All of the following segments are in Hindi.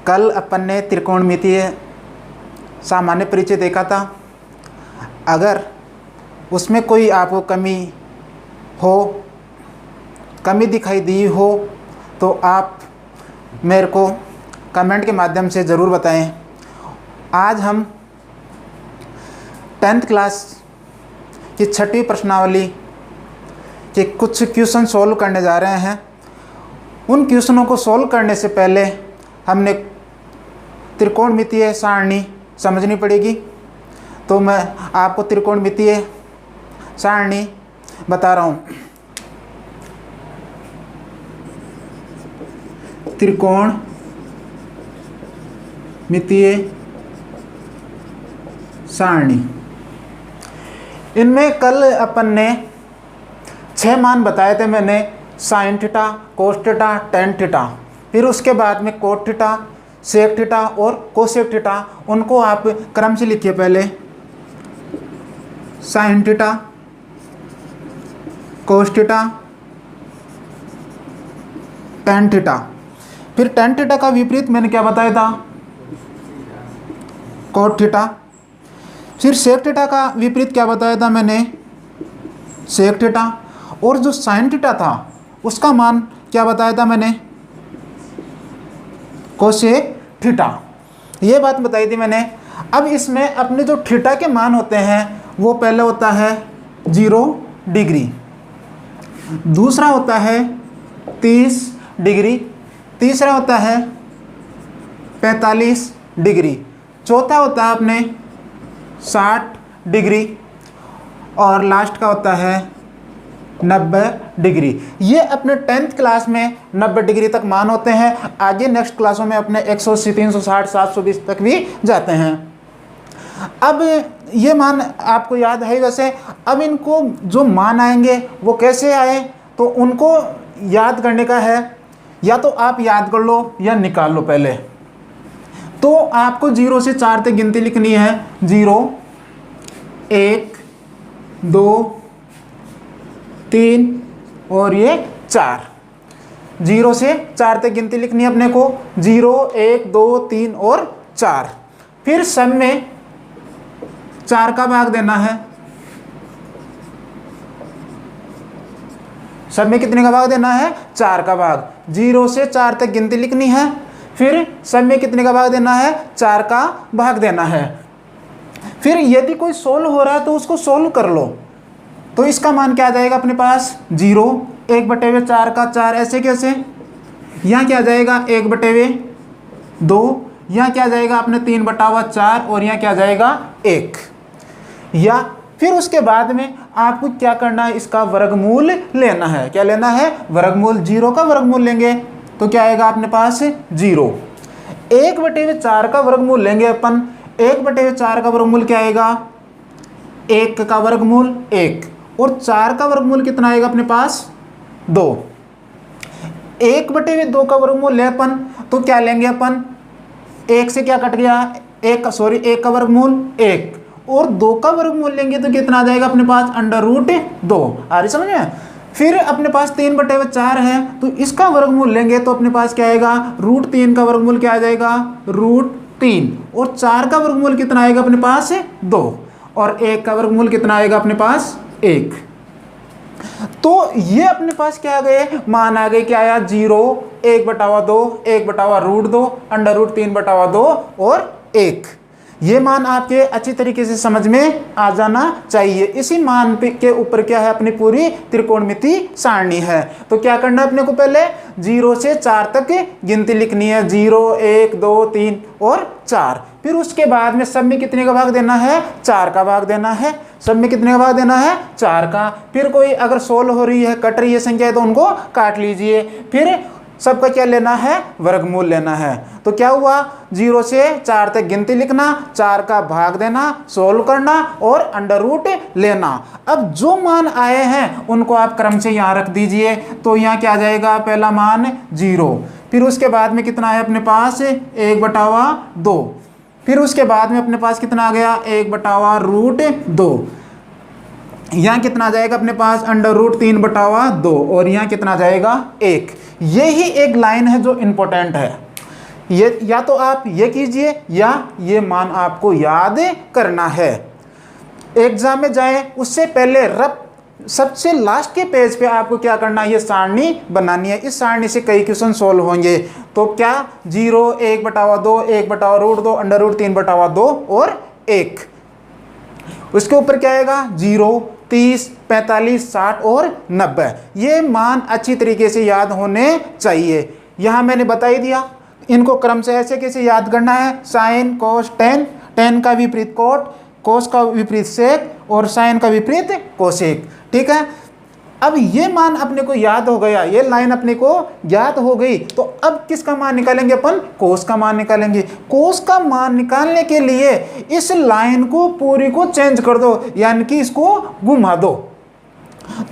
कल अपन ने त्रिकोणमितीय सामान्य परिचय देखा था। अगर उसमें कोई आपको कमी दिखाई दी हो तो आप मेरे को कमेंट के माध्यम से ज़रूर बताएं। आज हम 10th क्लास की 6वीं प्रश्नावली के कुछ क्वेश्चन सॉल्व करने जा रहे हैं। उन क्वेश्चनों को सॉल्व करने से पहले हमने त्रिकोणमितीय सारणी समझनी पड़ेगी। तो मैं आपको त्रिकोणमितीय सारणी बता रहा हूँ। त्रिकोणमितीय सारणी, इनमें कल अपन ने 6 मान बताए थे मैंने, sine theta, cos theta, tan theta, फिर उसके बाद में कोट थीटा, सेक थीटा और कोसेक थीटा। उनको आप क्रम से लिखिए। पहले sine theta, cos theta, tan theta. फिर टेन थीटा का विपरीत मैंने क्या बताया था? Cot theta. फिर सेक थीटा का विपरीत क्या बताया था मैंने? Sec theta. और जो साइन थीटा था उसका मान क्या बताया था मैंने? Cosec theta. ये बात बताई थी मैंने। अब इसमें अपने जो थीटा के मान होते हैं वो पहले होता है 0 डिग्री, दूसरा होता है 30 डिग्री, तीसरा होता है 45 डिग्री, चौथा होता है अपने 60 डिग्री और लास्ट का होता है 90 डिग्री। ये अपने 10th क्लास में 90 डिग्री तक मान होते हैं। आगे नेक्स्ट क्लासों में अपने 180, 360, 720 तक भी जाते हैं। अब ये मान आपको याद है वैसे। अब इनको जो मान आएंगे वो कैसे आए, तो उनको याद करने का है। या तो आप याद कर लो या निकाल लो। पहले तो आपको 0 से 4 तक गिनती लिखनी है। 0, 1, 2, 3 और ये 4। 0 से 4 तक गिनती लिखनी है अपने को। 0, 1, 2, 3 और 4। फिर सब में 4 का भाग देना है। सब में कितने का भाग देना है? 4 का भाग। 0 से 4 तक गिनती लिखनी है। फिर सब में कितने का भाग देना है? 4 का भाग देना है। फिर यदि कोई सोल्व हो रहा है तो उसको सोल्व कर लो। तो इसका मान क्या आ जाएगा अपने पास? 0, 1/4 का 4, ऐसे कैसे? यहाँ क्या आ जाएगा? 1/2। यहाँ क्या आ जाएगा अपने 3/4 और यहाँ क्या आ जाएगा? 1। या फिर उसके बाद में आपको क्या करना है? इसका वर्गमूल लेना है। क्या लेना है? वर्गमूल। 0 का वर्गमूल लेंगे तो क्या आएगा अपने पास? 0। 1/4 का वर्गमूल लेंगे अपन। 1/4 का वर्गमूल क्या आएगा? 1 का वर्गमूल 1 और 4 का वर्गमूल कितना आएगा अपने पास? 2। 1/2 का वर्गमूल ले अपन तो क्या लेंगे अपन? 1 से क्या कट गया? 1 का वर्गमूल 1 और 2 का वर्गमूल लेंगे तो कितना आ जाएगा अपने पास? √2। आ रही समझ में? फिर अपने पास 3/4 है तो इसका वर्गमूल लेंगे तो अपने पास क्या आएगा? √3 का वर्गमूल क्या आ जाएगा? √3। और 4 का वर्गमूल कितना आएगा अपने पास? 2। और 1 का वर्गमूल कितना आएगा अपने पास? 1। तो ये अपने पास क्या आ गए? मान आ गए। क्या आया? 0, 1/2, 1/√2, √3/2 और 1। ये मान आपके अच्छी तरीके से समझ में आ जाना चाहिए। इसी मान के ऊपर क्या है? अपनी पूरी त्रिकोणमितीय सारणी है। तो क्या करना है अपने को? पहले 0 से 4 तक गिनती लिखनी है। 0, 1, 2, 3 और 4। फिर उसके बाद में सब में कितने का भाग देना है? 4 का भाग देना है। सब में कितने का भाग देना है? 4 का। फिर कोई अगर सोल्व हो रही है, कट रही है संख्या तो उनको काट लीजिए। फिर सबका क्या लेना है? वर्गमूल लेना है। तो क्या हुआ? 0 से 4 तक गिनती लिखना, 4 का भाग देना, सोल्व करना और अंडर रूट लेना। अब जो मान आए हैं उनको आप क्रम से यहाँ रख दीजिए। तो यहाँ क्या आ जाएगा? पहला मान 0। फिर उसके बाद में कितना है अपने पास? 1/2। फिर उसके बाद में अपने पास कितना आ गया? 1/√2। यहाँ कितना आ जाएगा अपने पास? √3/2 और यहाँ कितना आ जाएगा? 1। यही एक लाइन है जो इंपॉर्टेंट है। ये या तो आप ये कीजिए या ये मान आपको याद करना है। एग्जाम में जाए उससे पहले रफ सबसे लास्ट के पेज पे आपको क्या करना है, ये सारणी बनानी है। इस सारणी से कई क्वेश्चन सोल्व होंगे। तो क्या 0, 1/2, 1/√2, √3/2 और 1। उसके ऊपर क्या आएगा 0, 30, 45, 60 और 90। ये मान अच्छी तरीके से याद होने चाहिए। यहाँ मैंने बता ही दिया इनको क्रम से ऐसे कैसे याद करना है। साइन कोस टेन, टेन का विपरीत कोट, कोस का विपरीत सेक और साइन का विपरीत कोसेक। ठीक है, अब ये मान अपने को याद हो गया, ये लाइन अपने को याद हो गई। तो अब किसका मान निकालेंगे अपन, कोस का मान निकालेंगे। कोस का मान निकालने के लिए इस लाइन को पूरी को चेंज कर दो, यानी कि इसको घुमा दो।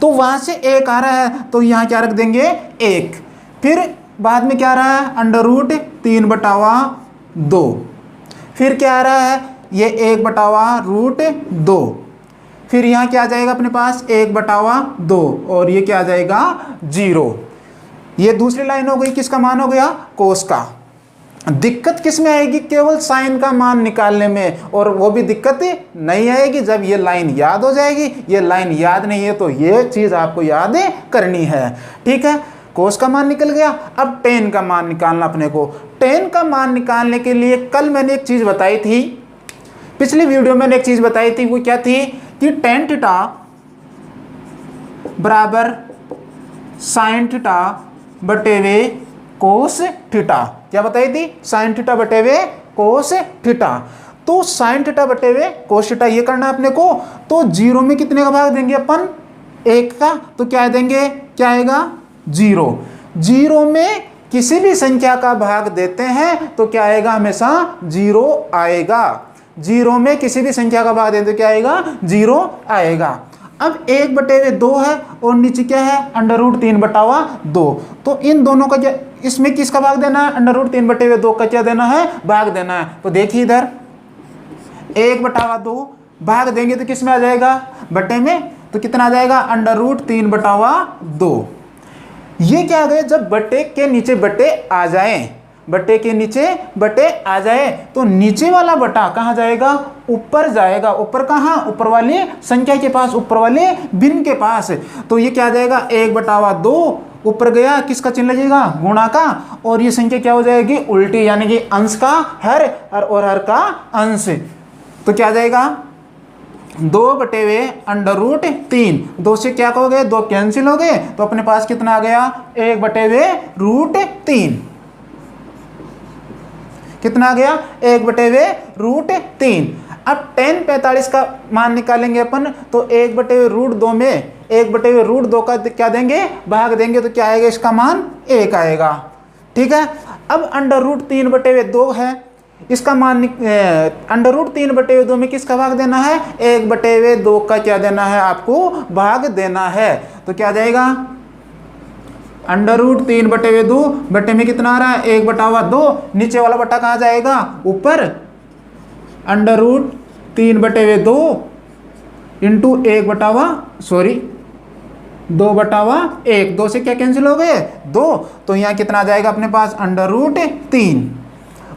तो वहां से 1 आ रहा है तो यहाँ क्या रख देंगे 1। फिर बाद में क्या आ रहा है √3/2। फिर क्या आ रहा है ये 1/√2। फिर यहाँ क्या आ जाएगा अपने पास 1/2 और ये क्या आ जाएगा 0। ये दूसरी लाइन हो गई, किसका मान हो गया कोस का। दिक्कत किस में आएगी, केवल साइन का मान निकालने में, और वो भी दिक्कत नहीं आएगी जब ये लाइन याद हो जाएगी। ये लाइन याद नहीं है तो ये चीज़ आपको याद करनी है। ठीक है, कोस का मान निकल गया। अब टेन का मान निकालना अपने को। टेन का मान निकालने के लिए कल मैंने एक चीज़ बताई थी, पिछली वीडियो में मैंने एक चीज़ बताई थी, वो क्या थी कि tan थीटा बराबर sin थीटा बटे वे कोस थीटा। क्या बताई थी, sin थीटा बटे वे कोस थीटा। तो sin थीटा बटे वे कोस थीटा ये करना है अपने को। तो 0 में कितने का भाग देंगे अपन 1 का, तो क्या देंगे, क्या आएगा 0। 0 में किसी भी संख्या का भाग देते हैं तो क्या आएगा, हमेशा 0 आएगा। 0 में किसी भी संख्या का भाग देते तो क्या आएगा 0 आएगा। अब 1/2 है और नीचे क्या है √3/2। तो इन दोनों का क्या, इसमें किसका भाग देना है √3/2 का क्या देना है, भाग देना है। तो देखिए इधर 1/2 भाग देंगे तो किस में आ जाएगा, बटे में। तो कितना आ जाएगा √3/2। ये क्या आ गए, जब बटे के नीचे बटे आ जाए, बटे के नीचे बटे आ जाए तो नीचे वाला बटा कहाँ जाएगा, ऊपर जाएगा। ऊपर कहाँ, ऊपर वाली संख्या के पास, ऊपर वाले भिन्न के पास। तो ये क्या आ जाएगा 1/2 ऊपर गया, किसका चिन्ह लगेगा, गुणा का, और ये संख्या क्या हो जाएगी उल्टी, यानी कि अंश का हर और हर का अंश। तो क्या आ जाएगा 2/√3। 2 से क्या हो गए, 2 कैंसिल हो गए, तो अपने पास कितना आ गया 1/√3। कितना आ गया 1/√3। अब tan 45 का मान निकालेंगे अपन, तो 1/√2 में 1/√2 का क्या देंगे, भाग देंगे, तो क्या आएगा, इसका मान 1 आएगा। ठीक है, अब √3/2 है, इसका मान √3/2 में किसका भाग देना है, 1/2 का क्या देना है, आपको भाग देना है। तो क्या जाएगा √3/2 बटे में कितना आ रहा है 1/2। नीचे वाला बटा कहाँ जाएगा, ऊपर। √3/2 इंटू 2/1। 2 से क्या कैंसिल हो गए 2। तो यहाँ कितना आ जाएगा अपने पास √3।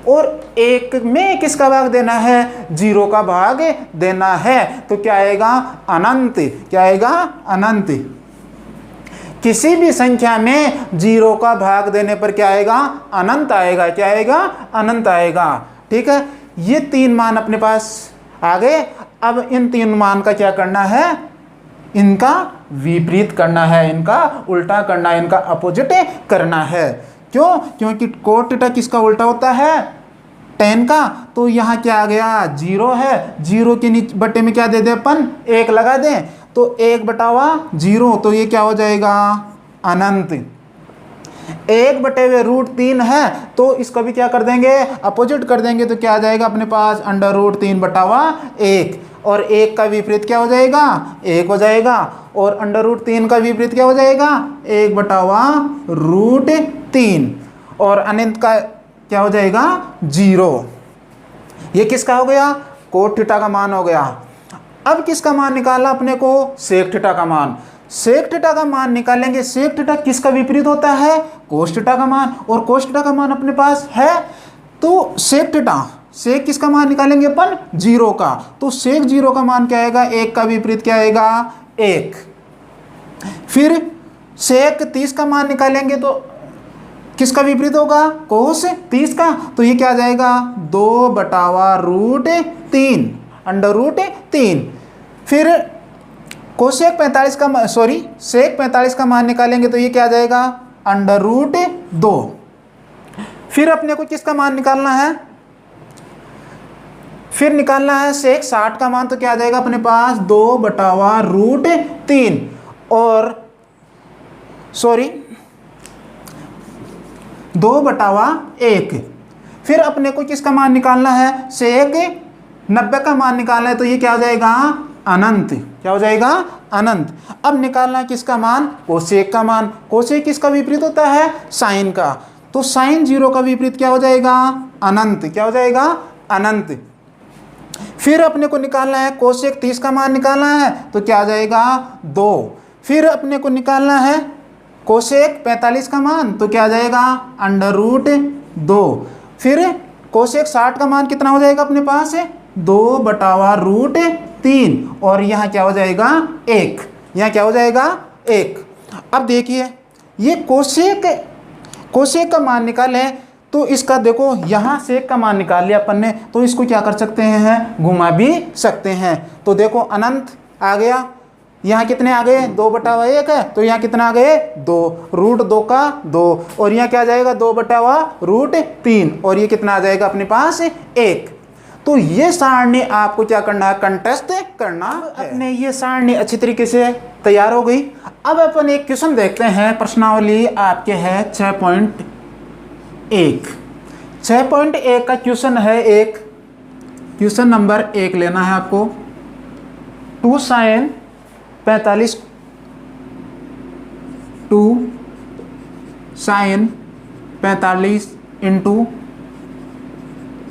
और 1 में किसका भाग देना है, 0 का भाग देना है। तो क्या आएगा अनंत। क्या आएगा अनंत। किसी भी संख्या में 0 का भाग देने पर क्या आएगा, अनंत आएगा। क्या आएगा, अनंत आएगा। ठीक है, ये 3 मान अपने पास आ गए। अब इन 3 मान का क्या करना है, इनका विपरीत करना है, इनका उल्टा करना है, इनका अपोजिट करना है। क्यों, क्योंकि कोट थीटा किसका उल्टा होता है, tan का। तो यहाँ क्या आ गया 0 है, 0 के नीचे बटे में क्या दे दे अपन 1 लगा दें, तो 1/0। तो ये क्या हो जाएगा अनंत। 1/√3 है तो इसको भी क्या कर देंगे, अपोजिट कर देंगे। तो क्या आ जाएगा अपने पास √3/1। और 1 का विपरीत क्या हो जाएगा 1 हो जाएगा। और √3 का विपरीत क्या हो जाएगा 1/√3। और अनंत का क्या हो जाएगा 0। ये किसका हो गया, कोट थीटा का मान हो गया। अब किसका मान निकालना अपने को, सेक थीटा का मान। सेक थीटा का मान निकालेंगे। सेक थीटा किसका विपरीत होता है, कोस थीटा का मान। और कोस थीटा का मान अपने पास है तो सेक थीटा, सेक किसका मान निकालेंगे अपन, 0 का, तो सेक 0 का मान क्या आएगा, 1 का विपरीत क्या आएगा, 1। फिर सेक 30 का मान निकालेंगे तो किसका विपरीत होगा, कोस 30 का, तो ये क्या आ जाएगा, 2/√3 √3। फिर कोसेक 45 का सेक 45 का मान निकालेंगे तो ये क्या आ जाएगा, √2। फिर अपने को किसका मान निकालना है, फिर निकालना है सेक 60 का मान, तो क्या आ जाएगा अपने पास, 2/√3 और 2/1। फिर अपने को किसका मान निकालना है, सेक 90 का मान निकालना है, तो ये क्या हो जाएगा, अनंत। क्या हो जाएगा, अनंत। अब निकालना है किसका मान, कोसेक का मान। कोसेक किसका विपरीत होता है, साइन का, तो साइन 0 का विपरीत क्या हो जाएगा, अनंत। क्या हो जाएगा, अनंत। फिर अपने को निकालना है कोसेक 30 का मान निकालना है, तो क्या आ जाएगा, 2। फिर अपने को निकालना है कोसेक 45 का मान, तो क्या आ जाएगा, √2। फिर कोसेक 60 का मान कितना हो जाएगा अपने पास, 2/√3 और यहाँ क्या हो जाएगा, 1। यहाँ क्या हो जाएगा, 1। अब देखिए ये कोसेक का मान निकालें तो इसका देखो, यहाँ सेक का मान निकाल लिया अपन ने, तो इसको क्या कर सकते हैं, घुमा भी सकते हैं। तो देखो अनंत आ गया, यहाँ कितने आ गए, 2/1 है, तो यहाँ कितना आ गए, 2, √2 का 2, और यहाँ क्या आ जाएगा, 2/√3 और ये कितना आ जाएगा अपने पास, 1। तो ये सारणी आपको क्या करना है, कंटेस्ट करना है। अपने ये सारणी अच्छी तरीके से तैयार हो गई। अब अपन एक क्वेश्चन देखते हैं, प्रश्नावली आपके है 6.1। 6.1 का क्वेश्चन है, एक क्वेश्चन नंबर 1 लेना है आपको। 2 sin 45 2 sin 45 इंटू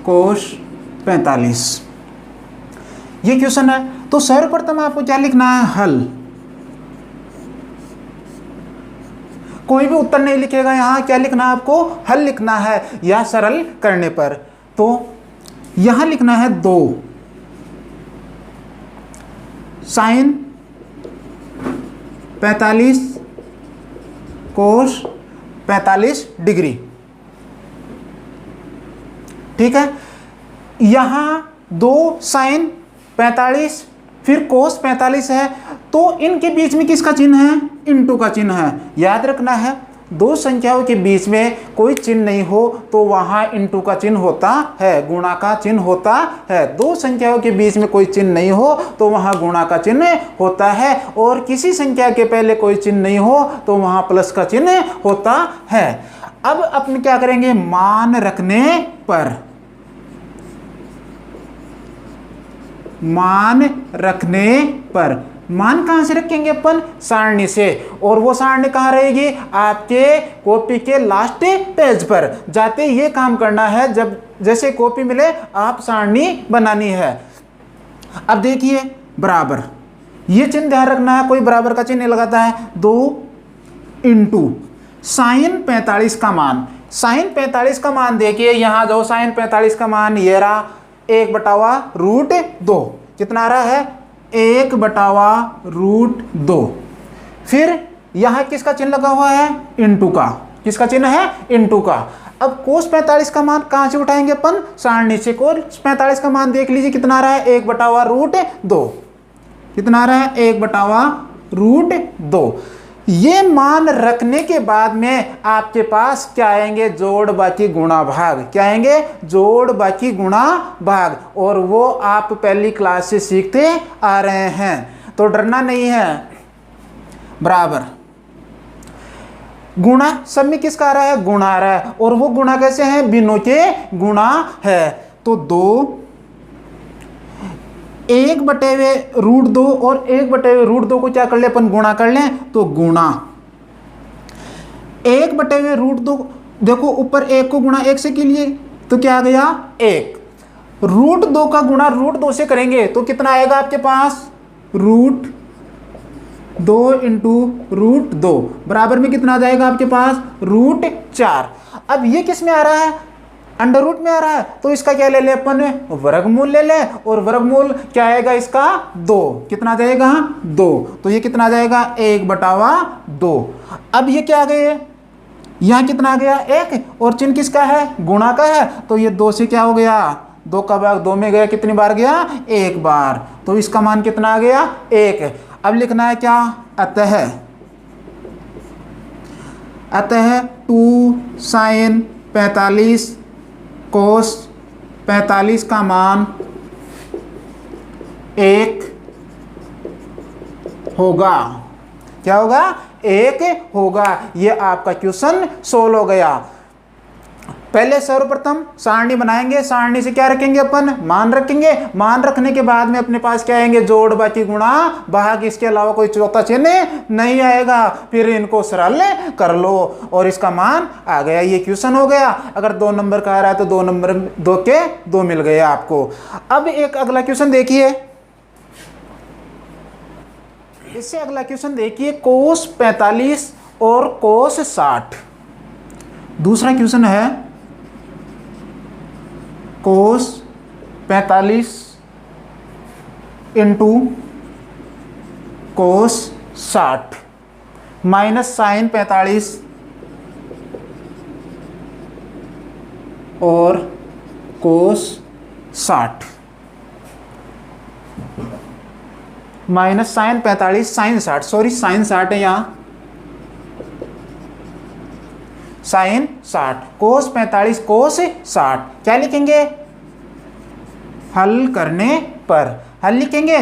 कोस 45, ये क्वेश्चन है। तो सर्वप्रथम आपको क्या लिखना है, हल। कोई भी उत्तर नहीं लिखेगा, यहाँ क्या लिखना है आपको, हल लिखना है, या सरल करने पर। तो यहाँ लिखना है 2 sin 45 कोस 45 डिग्री, ठीक है। यहाँ 2 sin 45 फिर कोस 45 है, तो इनके बीच में किसका चिन्ह है, इंटू का चिन्ह है। याद रखना है, दो संख्याओं के बीच में कोई चिन्ह नहीं हो तो वहां इंटू का चिन्ह होता है, गुणा का चिन्ह होता है। दो संख्याओं के बीच में कोई चिन्ह नहीं हो तो वहां गुणा का चिन्ह होता है, और किसी संख्या के पहले कोई चिन्ह नहीं हो तो वहां प्लस का चिन्ह होता है। अब अपन क्या करेंगे, मान रखने पर, मान रखने पर, मान कहां से रखेंगे अपन, सारणी से। और वो सारणी कहां रहेगी, आपके कॉपी के लास्ट पेज पर जाते ये काम करना है। जब जैसे कॉपी मिले आप सारणी बनानी है। अब देखिए बराबर, ये चिन्ह ध्यान रखना है, कोई बराबर का चिन्ह लगाता है। 2 इंटू साइन 45 का मान, साइन 45 का मान देखिए, यहां जो साइन 45 का मान ये रहा 1/√2, कितना आ रहा है 1/√2। फिर यहां किसका चिन्ह लगा हुआ है, इंटू का, किसका चिन्ह है, इंटू का। अब कोस 45 का मान कहां से उठाएंगे अपन, सारणी से। कोस 45 का मान देख लीजिए कितना आ रहा है 1/√2, कितना आ रहा है 1/√2। ये मान रखने के बाद में आपके पास क्या आएंगे, जोड़ बाकी गुणा भाग। क्या आएंगे, जोड़ बाकी गुणा भाग, और वो आप पहली क्लास से सीखते आ रहे हैं तो डरना नहीं है। बराबर गुणा सब में किसका आ रहा है, गुणा आ रहा है, और वो गुणा कैसे है, बिनों के गुणा है। तो 2 1/√2 और 1/√2 को क्या कर ले अपन, गुणा कर लें, तो गुणा 1/√2, देखो ऊपर 1 को गुणा 1 से के लिए तो क्या आ गया 1, √2 का गुणा √2 से करेंगे तो कितना आएगा आपके पास, √2 इंटू √2 बराबर में कितना आ जाएगा आपके पास, √4। अब ये किस में आ रहा है, अंडर रूट में आ रहा है तो इसका क्या ले ले अपन, वर्गमूल ले ले, और वर्गमूल क्या आएगा इसका 2, कितना आ जाएगा 2, तो ये कितना आ जाएगा 1/2। अब ये क्या आ गए, यहाँ कितना आ गया 1, और चिन्ह किसका है, गुणा का है, तो ये 2 से क्या हो गया, 2 का भाग 2 में गया, कितनी बार गया 1 बार, तो इसका मान कितना आ गया 1। अब लिखना है क्या, अतः 2 sin 45 cos 45 का मान 1 होगा, क्या होगा 1 होगा। ये आपका क्वेश्चन सोल्व हो गया। पहले सर्वप्रथम सारणी बनाएंगे, सारणी से क्या रखेंगे अपन, मान रखेंगे, मान रखने के बाद में अपने पास क्या आएंगे, जोड़ बाकी गुणा भाग, इसके अलावा कोई चौथा चिन्ह नहीं आएगा, फिर इनको सरल कर लो और इसका मान आ गया। ये क्वेश्चन हो गया। अगर 2 नंबर का आ रहा है तो 2 नंबर 2 के 2 मिल गए आपको। अब एक अगला क्वेश्चन देखिए, इससे अगला क्वेश्चन देखिए, cos 45 और cos 60। दूसरा क्वेश्चन है cos 45 into cos 60 minus sin 45 और cos 60 minus sin 45 sin 60, sorry sin 60 है यहाँ, sin 60 cos 45 cos 60 क्या लिखेंगे, हल करने पर हल लिखेंगे,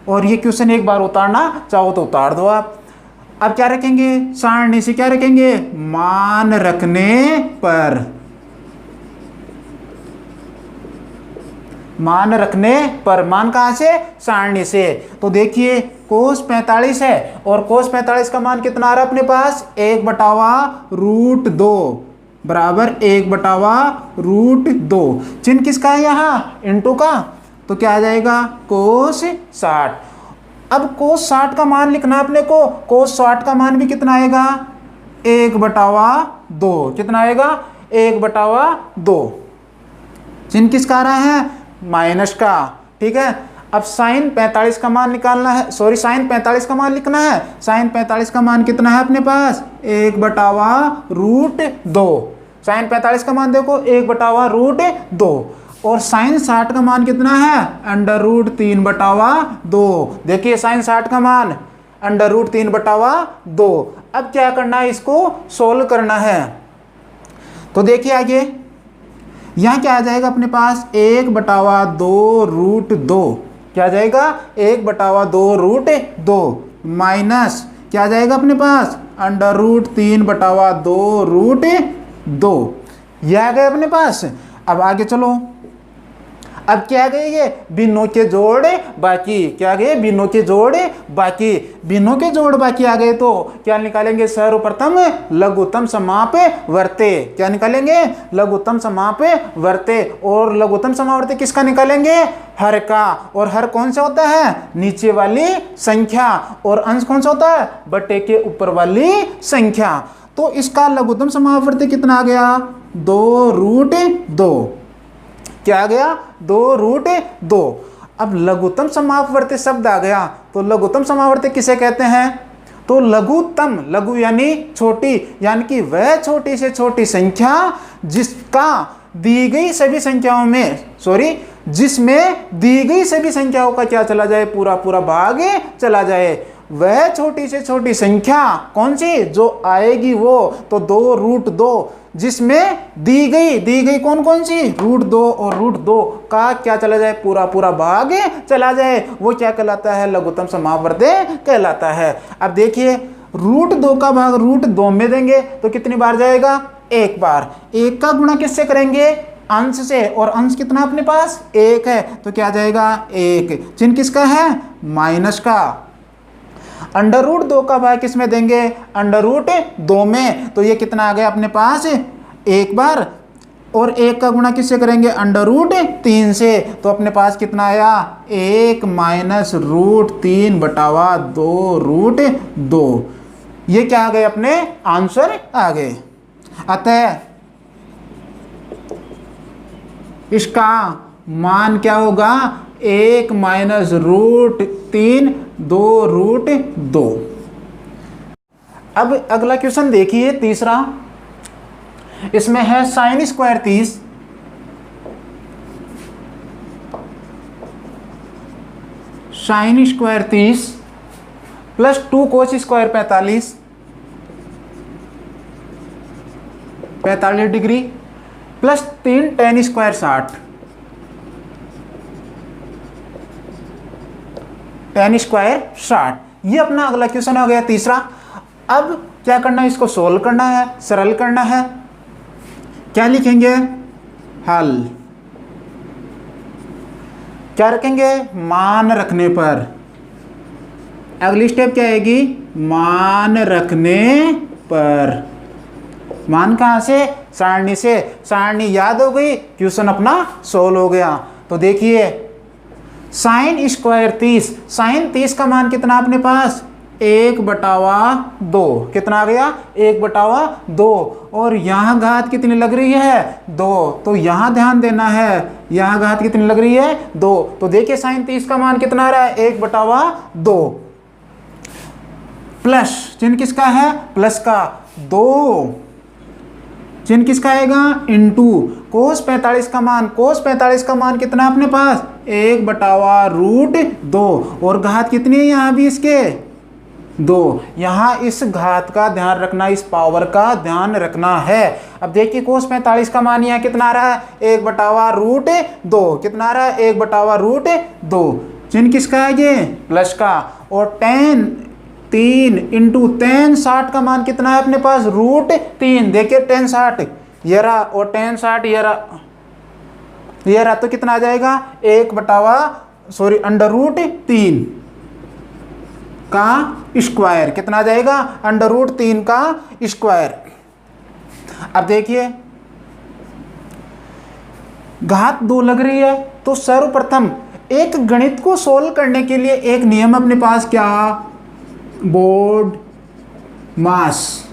और ये क्वेश्चन एक बार उतारना चाहो तो उतार दो आप। अब क्या रखेंगे, सारणी से क्या रखेंगे, मान रखने पर, मान रखने पर, मान कहां से, सारणी से। तो देखिए cos 45 है और cos 45 का मान कितना आ रहा है अपने पास, 1/√2 बराबर 1/√2। चिन्ह किसका है यहाँ, इंटू का, तो क्या आ जाएगा cos 60। अब cos 60 का मान लिखना अपने को, cos 60 का मान भी कितना आएगा 1/2, कितना आएगा 1/2। चिन्ह किसका आ रहा है, माइनस का, ठीक है। अब sin 45 का मान निकालना है, सॉरी sin 45 का मान लिखना है। sin 45 का मान कितना है अपने पास, 1/√2। sin 45 का मान देखो 1/√2, और sin 60 का मान कितना है, √3/2। देखिए sin 60 का मान √3/2। अब क्या करना है, इसको सोल्व करना है। तो देखिए आगे यहाँ क्या आ जाएगा अपने पास, 1/2√2, क्या आ जाएगा 1/2√2 माइनस क्या आ जाएगा अपने पास, √3/2√2। यह आ गया अपने पास। अब आगे चलो, अब क्या गए, ये भिन्नों के जोड़ बाकी, क्या गए भिन्नों के जोड़ बाकी, भिन्नों के जोड़ बाकी आ गए तो क्या निकालेंगे, सर्वप्रथम लघुत्तम समाप वर्ते, क्या निकालेंगे, लघुत्तम समाप वर्ते। और लघुत्तम समावर्ते किसका निकालेंगे, हर का, और हर कौन सा होता है, नीचे वाली संख्या, और अंश कौन सा होता है, बटे के ऊपर वाली संख्या। तो इसका लघुत्तम समावर्ते कितना आ गया, 2√2, क्या आ गया 2√2। अब लघुत्तम समापवर्ती शब्द आ गया, तो लघुत्तम समापवर्ती किसे कहते हैं, तो लघुत्तम, लघु यानी छोटी, यानी कि वह छोटी से छोटी संख्या जिसका दी गई सभी संख्याओं में, सॉरी जिसमें दी गई सभी संख्याओं का क्या चला जाए, पूरा पूरा भाग चला जाए। वह छोटी से छोटी संख्या कौन सी, जो आएगी वो, तो 2√2 जिसमें दी गई कौन कौन सी, √2 और √2 का क्या चला जाए, पूरा पूरा भाग चला जाए, वो क्या कहलाता है, लघुत्तम समापवर्ती कहलाता है। अब देखिए √2 का भाग √2 में देंगे तो कितनी बार जाएगा, एक बार। एक का गुणा किससे करेंगे, अंश से, और अंश कितना अपने पास 1 है, तो क्या जाएगा 1। चिन्ह किसका है, माइनस का। √2 का भाग किस में देंगे, √2 में, तो ये कितना आ गया अपने पास, एक बार। और 1 का गुणा किससे करेंगे, √3 से, तो अपने पास कितना आया, 1 माइनस √3/2√2। ये क्या आ गए, अपने आंसर आ गए। अतः इसका मान क्या होगा, 1 माइनस रूट 3 2 रूट 2। अब अगला क्वेश्चन देखिए तीसरा, इसमें है sine square 30 sine square 30 plus 2 cos square 45 degree plus 3 ten square 60 ten square 60। ये अपना अगला क्वेश्चन हो गया तीसरा। अब क्या करना है, इसको सोल्व करना है, सरल करना है। क्या लिखेंगे, हल। क्या रखेंगे, मान रखने पर। अगली स्टेप क्या आएगी, मान रखने पर। मान कहाँ से, सारणी से। सारणी याद हो गई, क्वेश्चन अपना सोल्व हो गया। तो देखिए साइन स्क्वायर 30, साइन 30 का मान कितना अपने पास, 1/2। कितना आ गया, 1/2। और यहाँ घात कितनी लग रही है, 2। तो यहाँ ध्यान देना है, यहाँ घात कितनी लग रही है, 2। तो देखिए साइन 30 का मान कितना आ रहा है, 1/2। प्लस चिन्ह किसका है, प्लस का, 2 चिन्ह किसका आएगा, इनटू कोस 45 का मान। कोस 45 का मान कितना अपने पास, 1/√2। और घात कितनी है यहाँ भी इसके, 2। यहाँ इस घात का ध्यान रखना, इस पावर का ध्यान रखना है। अब देखिए कोस 45 का मान यहाँ कितना आ रहा है, 1/√2। कितना आ रहा है, 1/√2। चिन्ह किसका है ये, प्लस का। और 3 इंटू 10 60 का मान कितना है अपने पास, √3। देखिए 10 60 ये रहा, और 10 60 ये रहा, तो कितना आ जाएगा, √3 का स्क्वायर। कितना आ जाएगा, √3 का स्क्वायर। अब देखिए घात 2 लग रही है, तो सर्वप्रथम एक गणित को सोल्व करने के लिए एक नियम अपने पास, क्या, बोर्ड मास।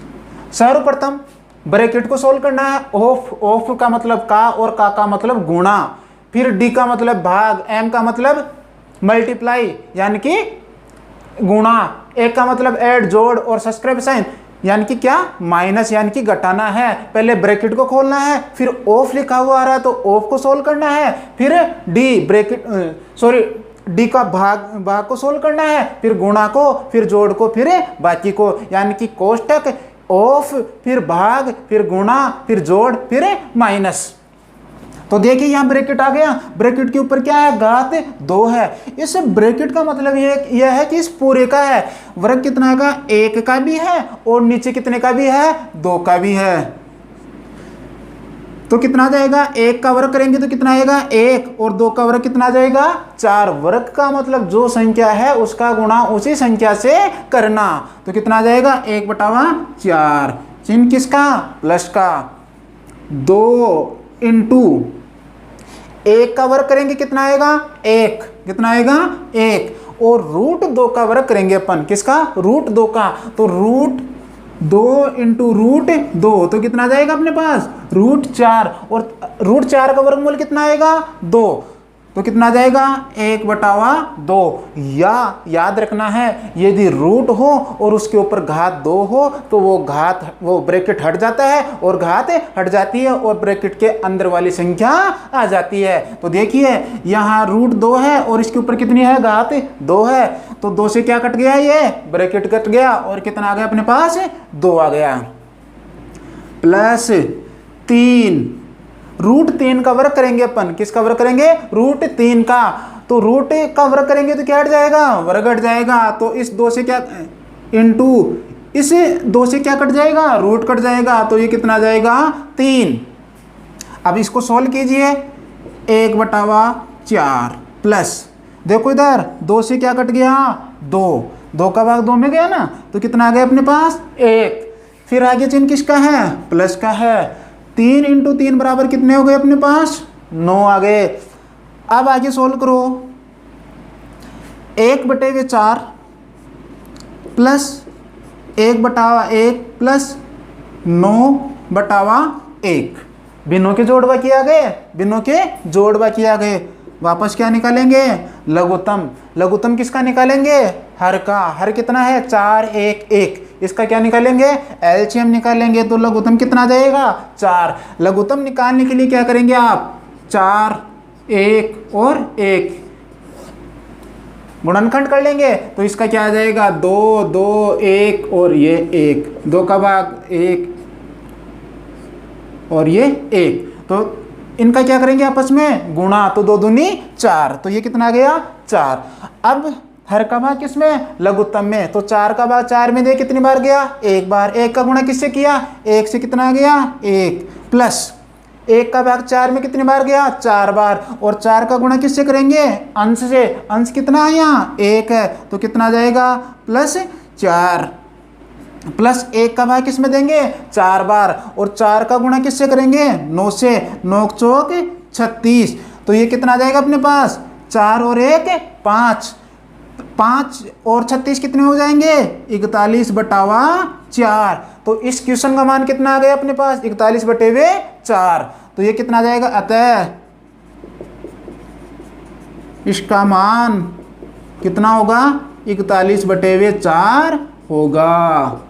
सर्वप्रथम ब्रैकेट को सोल्व करना है। ऑफ का मतलब का, और का मतलब गुणा, फिर डी का मतलब भाग, एम का मतलब मल्टीप्लाई यानी कि गुणा, एक का मतलब ऐड जोड़, और सब्सक्रिप्शन यानी कि क्या, माइनस यानी कि घटाना है। पहले ब्रैकेट को खोलना है, फिर ऑफ लिखा हुआ आ रहा है तो ऑफ को सोल्व करना है, फिर डी का भाग को सोल्व करना है, फिर गुणा को, फिर जोड़ को, फिर बाकी को, यानी कि कोष्टक, ऑफ, फिर भाग, फिर गुणा, फिर जोड़, फिर माइनस। तो देखिए यहाँ ब्रैकेट आ गया, ब्रैकेट के ऊपर क्या है, घात 2 है। इस ब्रैकेट का मतलब यह है कि इस पूरे का है, वर्ग कितना का, 1 का भी है, और नीचे कितने का भी है, 2 का भी है। तो कितना आ जाएगा, 1 का वर्ग करेंगे तो कितना आएगा, 1, और 2 का वर्ग कितना आ जाएगा, 4। वर्ग का मतलब जो संख्या है उसका गुणा उसी संख्या से करना। तो कितना आ जाएगा, 1/4। चिन्ह किसका, प्लस का। 2 इंटू 1 का वर्ग करेंगे कितना आएगा, 1। कितना आएगा, 1। और √2 का वर्ग करेंगे अपन, किसका, √2 का। तो √2 इंटू √2, तो कितना आ जाएगा अपने पास, √4। और √4 का वर्गमूल कितना आएगा, 2। तो कितना आ जाएगा, 1/2। या याद रखना है, यदि रूट हो और उसके ऊपर घात 2 हो तो वो ब्रैकेट हट जाता है, और घात हट जाती है, और ब्रैकेट के अंदर वाली संख्या आ जाती है। तो देखिए यहाँ √2 है, और इसके ऊपर कितनी है, घात 2 है। तो 2 से क्या कट गया, ये ब्रैकेट कट गया, और कितना आ गया अपने पास, 2 आ गया। प्लस 3, √3 का वर्ग करेंगे अपन, किसका वर्ग करेंगे, √3 का। तो रूट का वर्ग करेंगे तो क्या हट जाएगा, वर्ग हट जाएगा। तो इस 2 से क्या, इंटू इस 2 से क्या कट जाएगा, रूट कट जाएगा। तो ये कितना आ जाएगा, 3। अब इसको सॉल्व कीजिए, 1/4 प्लस, देखो इधर 2 से क्या कट गया, 2 का भाग 2 में गया ना, तो कितना आ गया अपने पास, 1। फिर आगे चिन्ह किसका है, प्लस का है। 3 इंटू 3 बराबर कितने हो गए अपने पास, 9 आ गए। अब आगे सोल्व करो, 1/4 प्लस 1/1 प्लस 9/1, भिन्नों के जोड़ बाकी आ गए, भिन्नों के जोड़ बाकी आ गए। वापस क्या निकालेंगे, लघुत्तम। लघुत्तम किसका निकालेंगे, हर का। हर कितना है, 4 1 1। इसका क्या निकालेंगे, एलसीएम निकालेंगे। तो लघुत्तम कितना आ जाएगा, 4। लघुत्तम निकालने के लिए क्या करेंगे आप, 4 1 और 1 गुणनखंड कर लेंगे। तो इसका क्या आ जाएगा, 2 2 1 और ये 1, 2 का भाग 1 और ये 1। तो इनका क्या करेंगे आपस में गुणा, तो 2 दूनी 4। तो ये कितना आ गया, 4। अब हर का भाग किसमें, लघुत्तम में। तो 4 का भाग 4 में दे कितनी बार गया, 1 बार। 1 का गुणा किससे किया, 1 से कितना आ गया, 1 प्लस 1 का भाग 4 में कितनी बार गया, 4 बार। और 4 का गुणा किससे करेंगे, अंश से। अंश कितना है यहाँ, 1 है। तो कितना आ जाएगा, +4 प्लस 1 का भाग किस में देंगे, 4 बार। और 4 का गुणा किससे करेंगे, 9 से। 9 चौक 36। तो ये कितना आ जाएगा अपने पास, 4 और 1 5। 5 और 36 कितने हो जाएंगे, 41/4। तो इस क्वेश्चन का मान कितना आ गया अपने पास, 41/4। तो ये कितना आ जाएगा, अतः इसका मान कितना होगा, 41/4 होगा।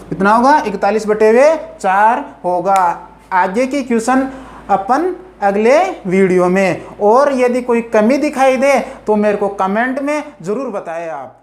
कितना होगा, 41/4 होगा। आगे की क्वेश्चन अपन अगले वीडियो में। और यदि कोई कमी दिखाई दे तो मेरे को कमेंट में ज़रूर बताएं आप।